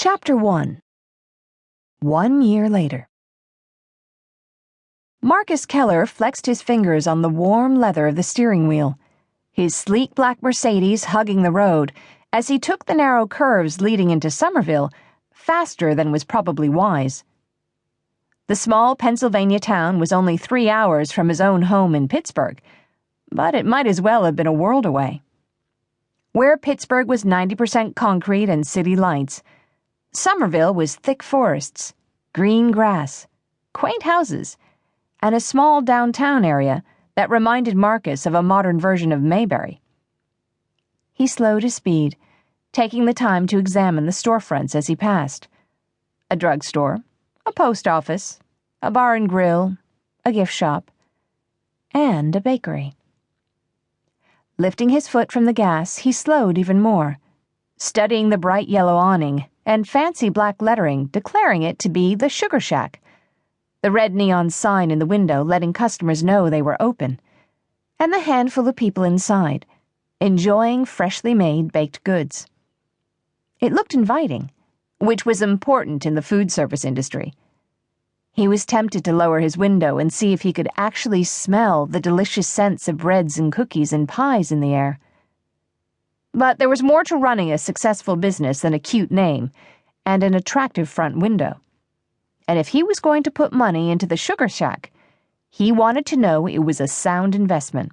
Chapter 1. 1 year later. Marcus Keller flexed his fingers on the warm leather of the steering wheel, his sleek black Mercedes hugging the road as he took the narrow curves leading into Somerville faster than was probably wise. The small Pennsylvania town was only 3 hours from his own home in Pittsburgh, but it might as well have been a world away. Where Pittsburgh was 90% concrete and city lights, Somerville was thick forests, green grass, quaint houses, and a small downtown area that reminded Marcus of a modern version of Mayberry. He slowed his speed, taking the time to examine the storefronts as he passed. A drugstore, a post office, a bar and grill, a gift shop, and a bakery. Lifting his foot from the gas, he slowed even more, studying the bright yellow awning and fancy black lettering declaring it to be the Sugar Shack, the red neon sign in the window letting customers know they were open, and the handful of people inside, enjoying freshly made baked goods. It looked inviting, which was important in the food service industry. He was tempted to lower his window and see if he could actually smell the delicious scents of breads and cookies and pies in the air. But there was more to running a successful business than a cute name and an attractive front window. And if he was going to put money into the Sugar Shack, he wanted to know it was a sound investment.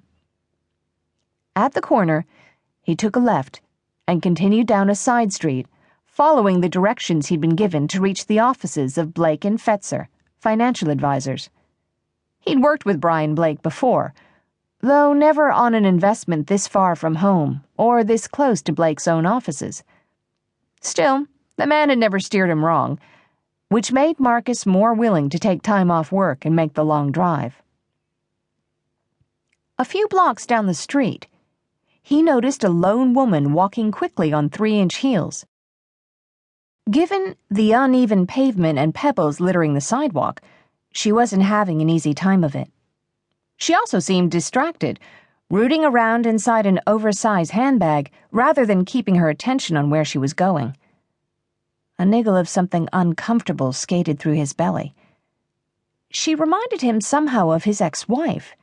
At the corner, he took a left and continued down a side street, following the directions he'd been given to reach the offices of Blake and Fetzer, financial advisors. He'd worked with Brian Blake before, though never on an investment this far from home or this close to Blake's own offices. Still, the man had never steered him wrong, which made Marcus more willing to take time off work and make the long drive. A few blocks down the street, he noticed a lone woman walking quickly on 3-inch heels. Given the uneven pavement and pebbles littering the sidewalk, she wasn't having an easy time of it. She also seemed distracted, rooting around inside an oversized handbag rather than keeping her attention on where she was going. A niggle of something uncomfortable skated through his belly. She reminded him somehow of his ex-wife.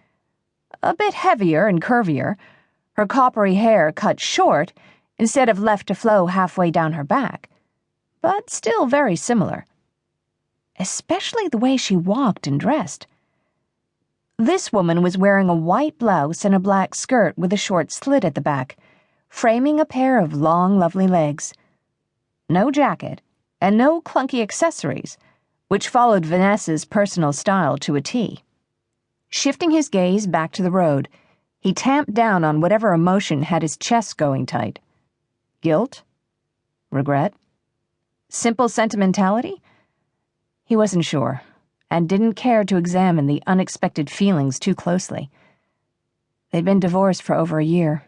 A bit heavier and curvier, her coppery hair cut short instead of left to flow halfway down her back, but still very similar. Especially the way she walked and dressed. This woman was wearing a white blouse and a black skirt with a short slit at the back, framing a pair of long, lovely legs. No jacket, and no clunky accessories, which followed Vanessa's personal style to a T. Shifting his gaze back to the road, he tamped down on whatever emotion had his chest going tight. Guilt? Regret? Simple sentimentality? He wasn't sure, and didn't care to examine the unexpected feelings too closely. They'd been divorced for over a year.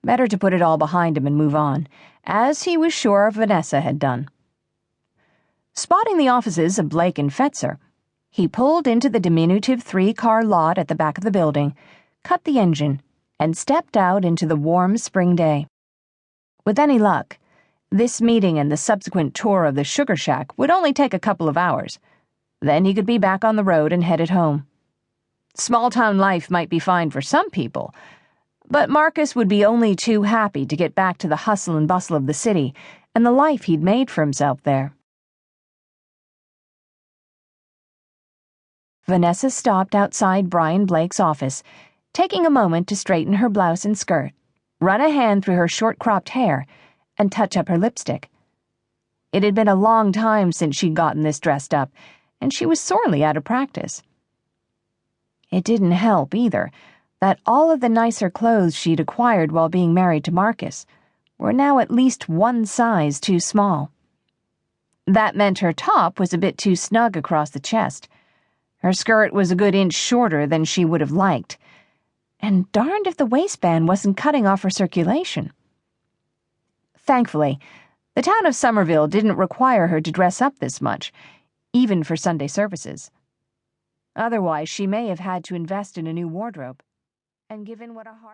Better to put it all behind him and move on, as he was sure Vanessa had done. Spotting the offices of Blake and Fetzer, he pulled into the diminutive 3-car lot at the back of the building, cut the engine, and stepped out into the warm spring day. With any luck, this meeting and the subsequent tour of the Sugar Shack would only take a couple of hours. Then he could be back on the road and headed home. Small-town life might be fine for some people, but Marcus would be only too happy to get back to the hustle and bustle of the city and the life he'd made for himself there. Vanessa stopped outside Brian Blake's office, taking a moment to straighten her blouse and skirt, run a hand through her short-cropped hair, and touch up her lipstick. It had been a long time since she'd gotten this dressed up, and she was sorely out of practice. It didn't help, either, that all of the nicer clothes she'd acquired while being married to Marcus were now at least one size too small. That meant her top was a bit too snug across the chest. Her skirt was a good inch shorter than she would have liked, and darned if the waistband wasn't cutting off her circulation. Thankfully, the town of Somerville didn't require her to dress up this much, even for Sunday services. Otherwise, she may have had to invest in a new wardrobe. And given what a hard